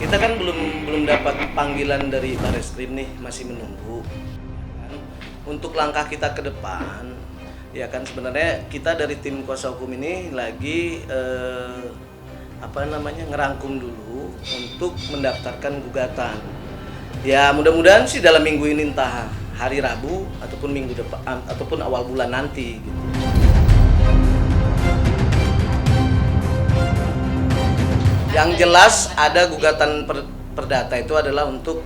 Kita kan belum dapat panggilan dari Bareskrim nih, masih menunggu. Kan? Untuk langkah kita ke depan, ya kan sebenarnya kita dari tim kuasa hukum ini lagi ngerangkum dulu untuk mendaftarkan gugatan. Ya mudah-mudahan sih dalam minggu ini, entah hari Rabu ataupun minggu depan ataupun awal bulan nanti gitu. Yang jelas ada gugatan perdata itu adalah untuk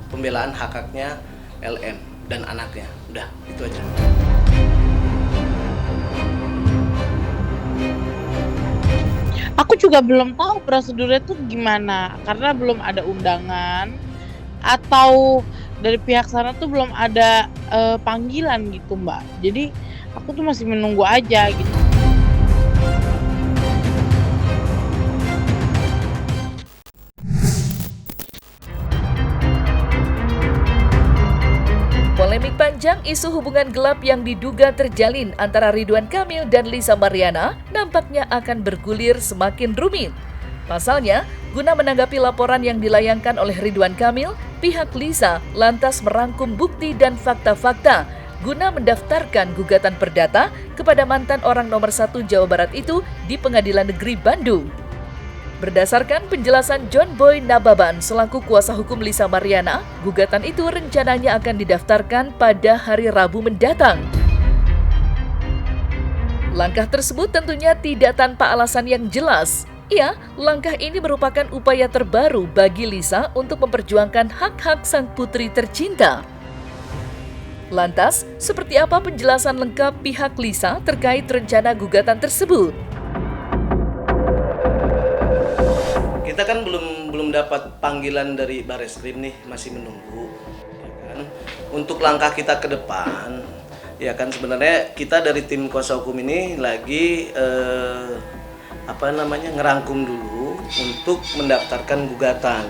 pembelaan hak-haknya LM dan anaknya. Udah, itu aja. Aku juga belum tahu prosedurnya tuh gimana karena belum ada undangan atau dari pihak sana tuh belum ada panggilan gitu, Mbak. Jadi aku tuh masih menunggu aja gitu. Polemik panjang isu hubungan gelap yang diduga terjalin antara Ridwan Kamil dan Lisa Mariana nampaknya akan bergulir semakin rumit. Pasalnya, guna menanggapi laporan yang dilayangkan oleh Ridwan Kamil, pihak Lisa lantas merangkum bukti dan fakta-fakta guna mendaftarkan gugatan perdata kepada mantan orang nomor 1 Jawa Barat itu di Pengadilan Negeri Bandung. Berdasarkan penjelasan John Boy Nababan selaku kuasa hukum Lisa Mariana, gugatan itu rencananya akan didaftarkan pada hari Rabu mendatang. Langkah tersebut tentunya tidak tanpa alasan yang jelas. Ya, langkah ini merupakan upaya terbaru bagi Lisa untuk memperjuangkan hak-hak sang putri tercinta. Lantas, seperti apa penjelasan lengkap pihak Lisa terkait rencana gugatan tersebut? Kita kan belum dapat panggilan dari Bareskrim nih, masih menunggu. Ya kan? Untuk langkah kita ke depan, ya kan sebenarnya kita dari tim kuasa hukum ini lagi ngerangkum dulu untuk mendaftarkan gugatan.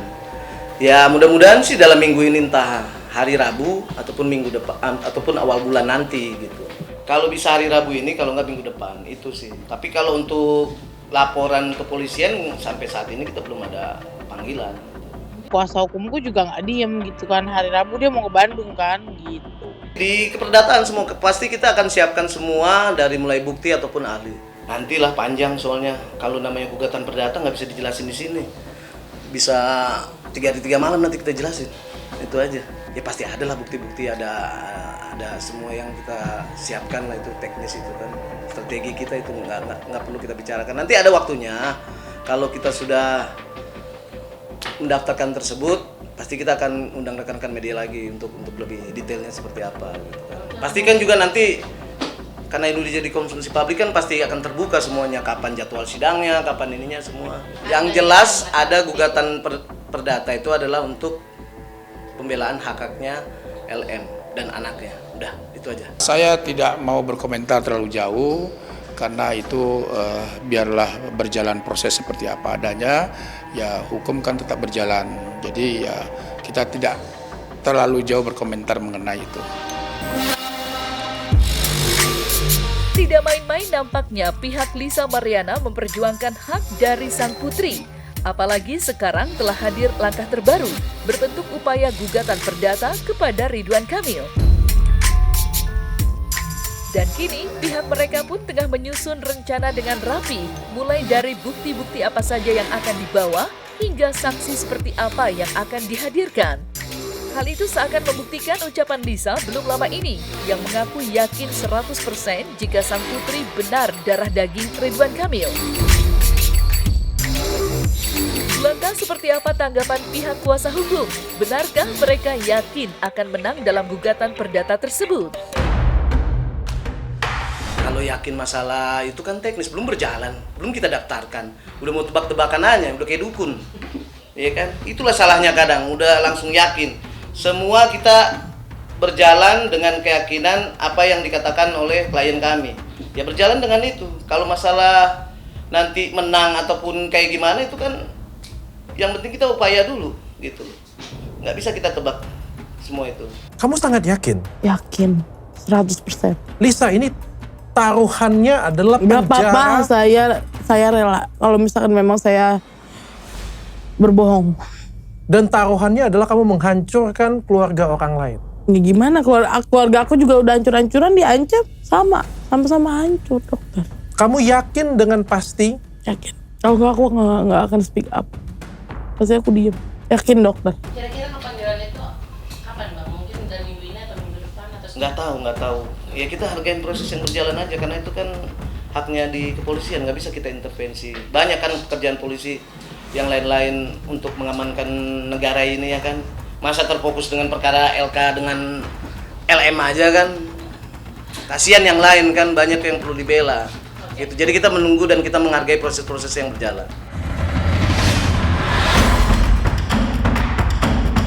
Ya mudah-mudahan sih dalam minggu ini, entah hari Rabu ataupun minggu depan ataupun awal bulan nanti gitu. Kalau bisa hari Rabu ini, kalau nggak minggu depan itu sih. Tapi kalau untuk laporan kepolisian sampai saat ini kita belum ada panggilan. Kuasa hukumku juga nggak diem gitu kan, hari Rabu dia mau ke Bandung kan gitu. Di keperdataan semua pasti kita akan siapkan semua dari mulai bukti ataupun ahli. Nantilah panjang soalnya kalau namanya gugatan perdata nggak bisa dijelasin di sini. Bisa 3 hari 3 malam nanti kita jelasin. Itu aja. Ya pasti ada lah bukti-bukti, ada semua yang kita siapkan lah, itu teknis itu kan. Strategi kita itu nggak perlu kita bicarakan. Nanti ada waktunya kalau kita sudah mendaftarkan tersebut, pasti kita akan undang rekan-rekan media lagi untuk lebih detailnya seperti apa gitu kan. Pastikan juga nanti karena ini jadi konsumsi publik kan pasti akan terbuka semuanya, kapan jadwal sidangnya, kapan ininya semua. Yang jelas ada gugatan perdata itu adalah untuk pembelaan hak-haknya LM dan anaknya. Udah, itu aja. Saya tidak mau berkomentar terlalu jauh karena itu biarlah berjalan proses seperti apa adanya. Ya hukum kan tetap berjalan. Jadi ya kita tidak terlalu jauh berkomentar mengenai itu. Tidak main-main nampaknya pihak Lisa Mariana memperjuangkan hak dari sang putri. Apalagi sekarang telah hadir langkah terbaru berbentuk upaya gugatan perdata kepada Ridwan Kamil. Dan kini pihak mereka pun tengah menyusun rencana dengan rapi, mulai dari bukti-bukti apa saja yang akan dibawa hingga saksi seperti apa yang akan dihadirkan. Hal itu seakan membuktikan ucapan Lisa belum lama ini yang mengaku yakin 100% jika sang putri benar darah daging Ridwan Kamil. Lantas seperti apa tanggapan pihak kuasa hukum? Benarkah mereka yakin akan menang dalam gugatan perdata tersebut? Kalau yakin masalah itu kan teknis, belum berjalan, belum kita daftarkan. Udah mau tebak-tebakan aja, udah kayak dukun. Iya kan? Itulah salahnya kadang, udah langsung yakin. Semua kita berjalan dengan keyakinan apa yang dikatakan oleh klien kami. Ya berjalan dengan itu. Kalau masalah nanti menang ataupun kayak gimana itu kan yang penting kita upaya dulu gitu. Nggak bisa kita tebak semua itu. Kamu sangat yakin? Yakin 100%. Lisa, ini taruhannya adalah Nggak penjara. apa-apa, saya rela. Kalau misalkan memang saya Berbohong. Dan taruhannya adalah kamu menghancurkan keluarga orang lain. Ya gimana, keluarga aku juga udah hancur-hancuran, diancam. Sama-sama hancur, dokter. Kamu yakin dengan pasti? Yakin. Kalau nggak, aku nggak akan speak up. Pasti aku diem. Yakin, dokter. Kira-kira panggilan itu kapan Bang? Mungkin dari minggu ini atau minggu depan atau Nggak tahu. Ya kita hargain proses yang berjalan aja, karena itu kan haknya di kepolisian, nggak bisa kita intervensi. Banyak kan pekerjaan polisi yang lain-lain untuk mengamankan negara ini ya kan. Masa terfokus dengan perkara LK dengan LM aja kan. Kasihan yang lain kan, banyak yang perlu dibela. Gitu. Jadi kita menunggu dan kita menghargai proses-proses yang berjalan.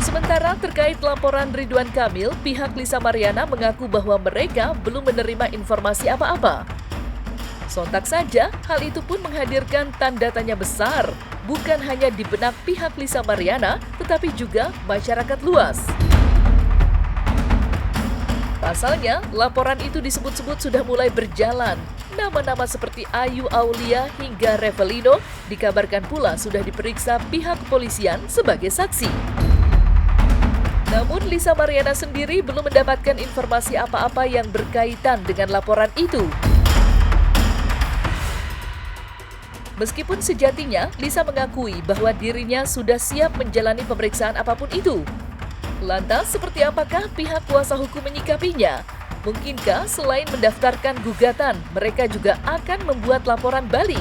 Sementara terkait laporan Ridwan Kamil, pihak Lisa Mariana mengaku bahwa mereka belum menerima informasi apa-apa. Sontak saja, hal itu pun menghadirkan tanda tanya besar, bukan hanya di benak pihak Lisa Mariana, tetapi juga masyarakat luas. Pasalnya, laporan itu disebut-sebut sudah mulai berjalan. Nama-nama seperti Ayu Aulia hingga Revelino dikabarkan pula sudah diperiksa pihak kepolisian sebagai saksi. Namun Lisa Mariana sendiri belum mendapatkan informasi apa-apa yang berkaitan dengan laporan itu. Meskipun sejatinya Lisa mengakui bahwa dirinya sudah siap menjalani pemeriksaan apapun itu. Lantas seperti apakah pihak kuasa hukum menyikapinya? Mungkinkah selain mendaftarkan gugatan, mereka juga akan membuat laporan balik?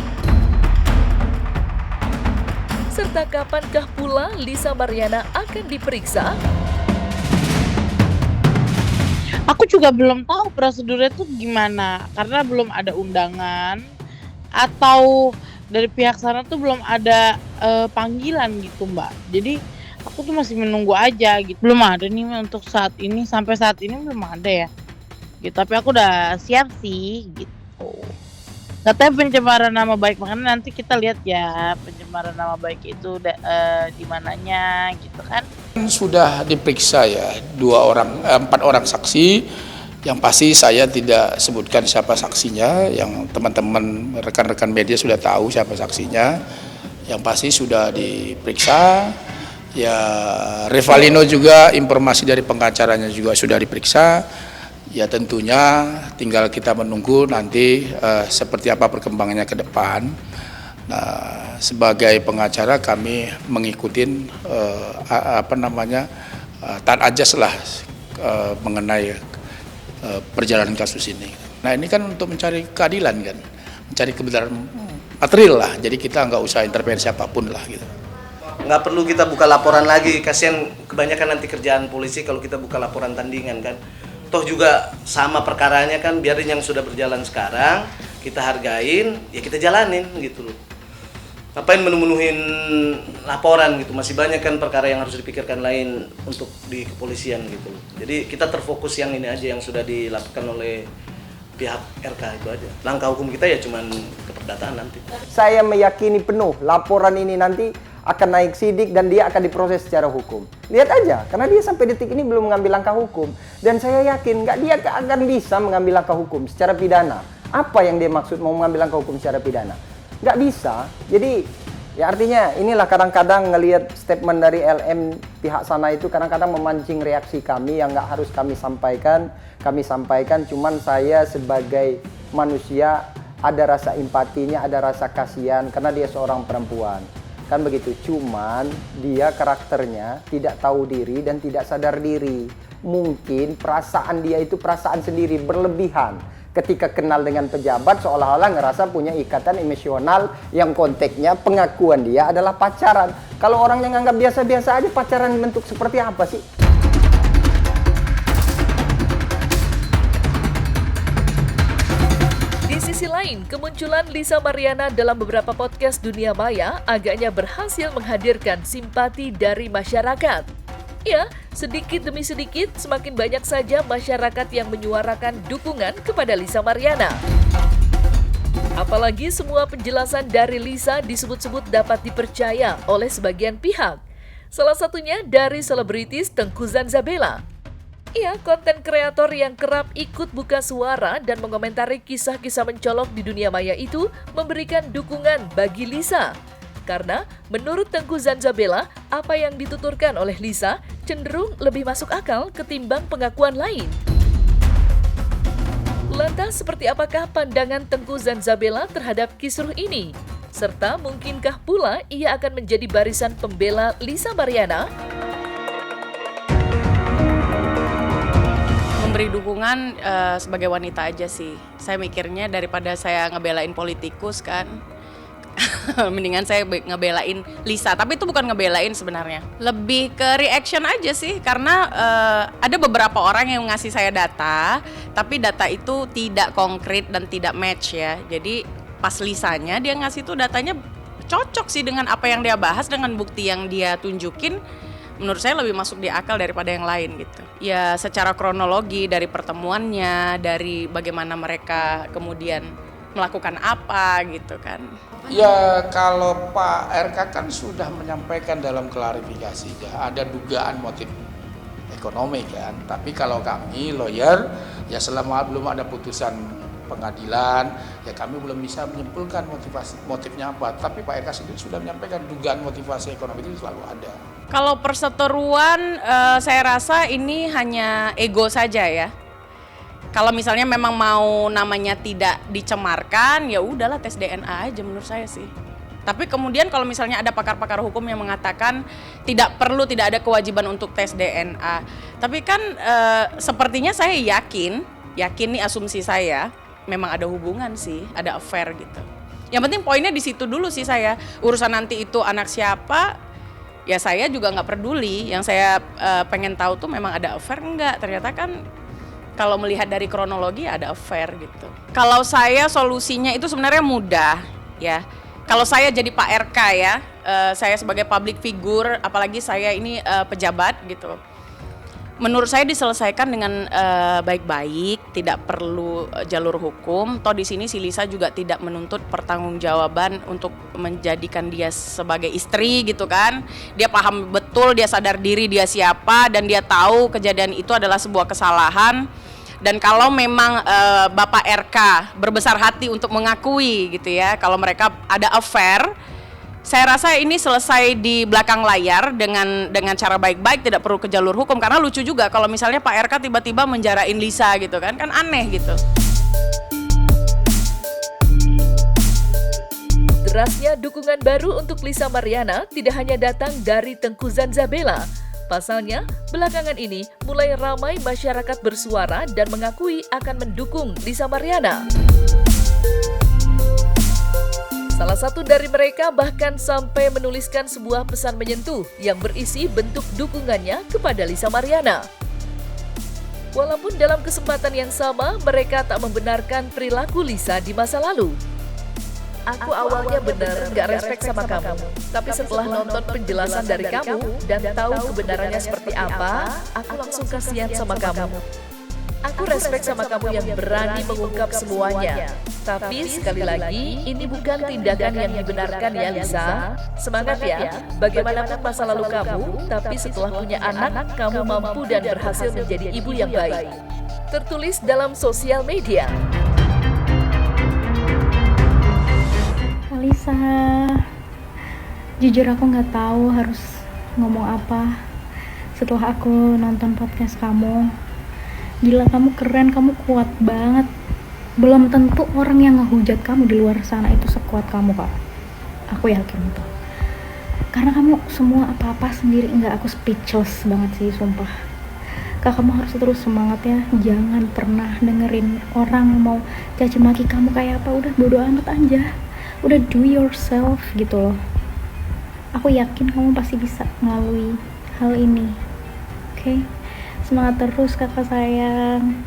Serta kapankah pula Lisa Mariana akan diperiksa? Aku juga belum tahu prosedurnya tuh gimana, karena belum ada undangan atau dari pihak sana tuh belum ada panggilan gitu, Mbak. Jadi aku tuh masih menunggu aja gitu. Belum ada nih untuk saat ini, sampai saat ini belum ada ya. Gitu, tapi aku udah siap sih gitu. Katanya pencemaran nama baik, makanya nanti kita lihat ya pencemaran nama baik itu di mananya gitu kan. Sudah diperiksa ya 4 orang saksi, yang pasti saya tidak sebutkan siapa saksinya, yang teman-teman rekan-rekan media sudah tahu siapa saksinya, yang pasti sudah diperiksa. Ya Revalino juga informasi dari pengacaranya juga sudah diperiksa. Ya tentunya tinggal kita menunggu nanti seperti apa perkembangannya ke depan. Nah, sebagai pengacara kami mengikuti taat ajas lah mengenai perjalanan kasus ini. Nah ini kan untuk mencari keadilan kan, mencari kebenaran material lah. Jadi kita nggak usah intervensi apapun lah gitu. Nggak perlu kita buka laporan lagi, kasihan kebanyakan nanti kerjaan polisi kalau kita buka laporan tandingan kan. Toh juga sama perkaranya kan, biarin yang sudah berjalan sekarang, kita hargain, ya kita jalanin gitu loh. Ngapain menuhin laporan gitu, masih banyak kan perkara yang harus dipikirkan lain untuk di kepolisian gitu loh. Jadi kita terfokus yang ini aja yang sudah dilakukan oleh pihak RK itu aja. Langkah hukum kita ya cuman keperdataan nanti. Saya meyakini penuh laporan ini nanti akan naik sidik dan dia akan diproses secara hukum. Lihat aja, karena dia sampai detik ini belum mengambil langkah hukum. Dan saya yakin dia akan bisa mengambil langkah hukum secara pidana. Apa yang dia maksud mau mengambil langkah hukum secara pidana? Nggak bisa. Jadi ya artinya inilah kadang-kadang ngelihat statement dari LM pihak sana itu kadang-kadang memancing reaksi kami yang nggak harus kami sampaikan. Kami sampaikan, cuman saya sebagai manusia ada rasa empatinya, ada rasa kasihan karena dia seorang perempuan. Kan begitu, cuman dia karakternya tidak tahu diri dan tidak sadar diri. Mungkin perasaan dia itu perasaan sendiri berlebihan. Ketika kenal dengan pejabat seolah-olah ngerasa punya ikatan emosional yang konteksnya pengakuan dia adalah pacaran. Kalau orang yang anggap biasa-biasa aja, pacaran bentuk seperti apa sih? Di sisi lain, kemunculan Lisa Mariana dalam beberapa podcast dunia maya agaknya berhasil menghadirkan simpati dari masyarakat. Ya, sedikit demi sedikit semakin banyak saja masyarakat yang menyuarakan dukungan kepada Lisa Mariana. Apalagi semua penjelasan dari Lisa disebut-sebut dapat dipercaya oleh sebagian pihak. Salah satunya dari selebritis Tengku Zanzabela. Ia konten kreator yang kerap ikut buka suara dan mengomentari kisah-kisah mencolok di dunia maya itu memberikan dukungan bagi Lisa. Karena menurut Tengku Zanzabela, apa yang dituturkan oleh Lisa cenderung lebih masuk akal ketimbang pengakuan lain. Lantas seperti apakah pandangan Tengku Zanzabela terhadap kisruh ini? Serta mungkinkah pula ia akan menjadi barisan pembela Lisa Mariana? Memberi dukungan sebagai wanita aja sih. Saya mikirnya daripada saya ngebelain politikus kan, mendingan saya ngebelain Lisa. Tapi itu bukan ngebelain sebenarnya. Lebih ke reaction aja sih, karena ada beberapa orang yang ngasih saya data, tapi data itu tidak konkret dan tidak match ya. Jadi pas Lisanya dia ngasih tuh datanya cocok sih dengan apa yang dia bahas, dengan bukti yang dia tunjukin. Menurut saya lebih masuk di akal daripada yang lain gitu. Ya secara kronologi dari pertemuannya, dari bagaimana mereka kemudian melakukan apa gitu kan. Ya kalau Pak RK kan sudah menyampaikan dalam klarifikasinya ada dugaan motif ekonomi kan. Tapi kalau kami lawyer ya selama belum ada putusan pengadilan ya kami belum bisa menyimpulkan motifnya apa. Tapi Pak RK sendiri sudah menyampaikan dugaan motivasi ekonomi itu selalu ada. Kalau perseteruan saya rasa ini hanya ego saja ya. Kalau misalnya memang mau namanya tidak dicemarkan, ya udahlah tes DNA aja menurut saya sih. Tapi kemudian kalau misalnya ada pakar-pakar hukum yang mengatakan tidak ada kewajiban untuk tes DNA. Tapi kan sepertinya saya yakin nih asumsi saya, memang ada hubungan sih, ada affair gitu. Yang penting poinnya di situ dulu sih saya. Urusan nanti itu anak siapa, ya saya juga nggak peduli. Yang saya pengen tahu tuh memang ada affair enggak. Ternyata kan kalau melihat dari kronologi ada affair gitu. Kalau saya solusinya itu sebenarnya mudah ya. Kalau saya jadi Pak RK ya, saya sebagai public figure, apalagi saya ini pejabat gitu. Menurut saya diselesaikan dengan baik-baik, tidak perlu jalur hukum. Toh di sini si Lisa juga tidak menuntut pertanggungjawaban untuk menjadikan dia sebagai istri gitu kan. Dia paham betul, dia sadar diri dia siapa dan dia tahu kejadian itu adalah sebuah kesalahan. Dan kalau memang Bapak RK berbesar hati untuk mengakui gitu ya, kalau mereka ada affair, saya rasa ini selesai di belakang layar dengan cara baik-baik, tidak perlu ke jalur hukum. Karena lucu juga kalau misalnya Pak RK tiba-tiba menjarain Lisa gitu kan aneh gitu. Derasnya dukungan baru untuk Lisa Mariana tidak hanya datang dari Tengku Zanzabela. Pasalnya, belakangan ini mulai ramai masyarakat bersuara dan mengakui akan mendukung Lisa Mariana. Salah satu dari mereka bahkan sampai menuliskan sebuah pesan menyentuh yang berisi bentuk dukungannya kepada Lisa Mariana. Walaupun dalam kesempatan yang sama, mereka tak membenarkan perilaku Lisa di masa lalu. Aku awalnya benar gak respect sama kamu, tapi setelah nonton penjelasan dari kamu dan tahu kebenarannya seperti apa, aku langsung kasihan sama kamu. Aku respect sama kamu yang berani mengungkap semuanya. Tapi sekali lagi, ini bukan tindakan yang dibenarkan ya Lisa. Semangat ya, bagaimanapun masa lalu kamu, tapi setelah punya anak, kamu mampu dan berhasil menjadi ibu yang baik. Tertulis dalam sosial media. Lisa, jujur aku nggak tahu harus ngomong apa setelah aku nonton podcast kamu. Gila, kamu keren, kamu kuat banget. Belum tentu orang yang ngehujat kamu di luar sana itu sekuat kamu, Kak. Aku yakin itu. Karena kamu semua apa-apa sendiri. Enggak, aku speechless banget sih, sumpah. Kak, kamu harus terus semangat ya. Jangan pernah dengerin orang mau caci maki kamu kayak apa. Udah bodo amat aja. Udah do yourself gitu loh. Aku yakin kamu pasti bisa melalui hal ini. Oke? Semangat terus kakak sayang.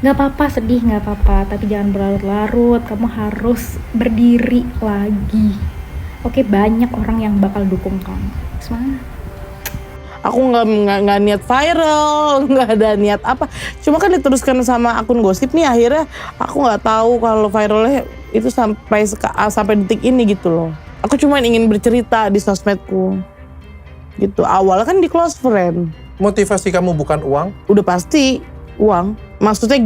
Gak apa-apa sedih, gak apa-apa, tapi jangan berlarut-larut. Kamu harus berdiri lagi. Oke, banyak orang yang bakal dukung kamu. Semangat. Aku nggak niat viral, nggak ada niat apa. Cuma kan diteruskan sama akun gosip nih, akhirnya aku nggak tahu kalau viralnya itu sampai detik ini gitu loh. Aku cuma ingin bercerita di sosmedku gitu. Awalnya kan di close friend. Motivasi kamu bukan uang? Udah pasti uang. Maksudnya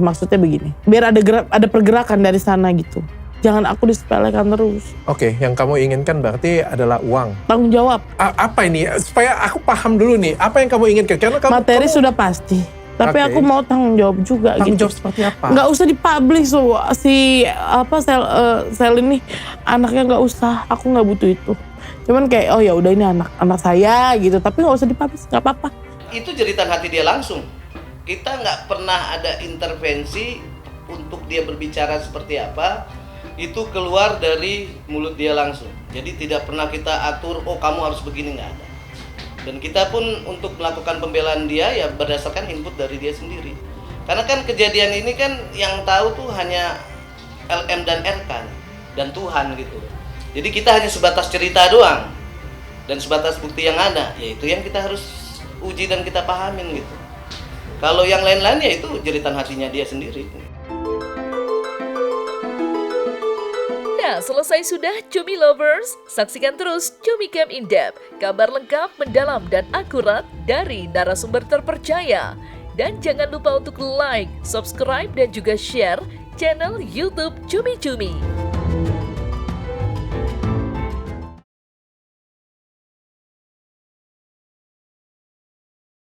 maksudnya begini. Biar ada pergerakan dari sana gitu. Jangan aku disepelekan terus. Oke, yang kamu inginkan berarti adalah uang. Tanggung jawab. Apa ini? Supaya aku paham dulu nih, apa yang kamu inginkan? Karena Materi sudah pasti. Tapi Oke. aku mau tanggung jawab juga tanggung gitu. jawab seperti apa? Nggak usah dipublish tuh si sel ini anaknya, nggak usah. Aku nggak butuh itu. Cuman kayak oh ya udah ini anak saya gitu. Tapi nggak usah dipublish, nggak apa-apa. Itu jeritan hati dia langsung. Kita nggak pernah ada intervensi untuk dia berbicara seperti apa. Itu keluar dari mulut dia langsung. Jadi tidak pernah kita atur, oh kamu harus begini, nggak ada. Dan kita pun untuk melakukan pembelaan dia ya berdasarkan input dari dia sendiri. Karena kan kejadian ini kan yang tahu tuh hanya LM dan RK dan Tuhan gitu. Jadi kita hanya sebatas cerita doang dan sebatas bukti yang ada, yaitu yang kita harus uji dan kita pahamin gitu. Kalau yang lain-lain ya itu jeritan hatinya dia sendiri. Nah, selesai sudah Cumi Lovers. Saksikan terus Cumi Camp In Depth, kabar lengkap, mendalam, dan akurat dari narasumber terpercaya. Dan jangan lupa untuk like, subscribe, dan juga share channel YouTube Cumi Cumi.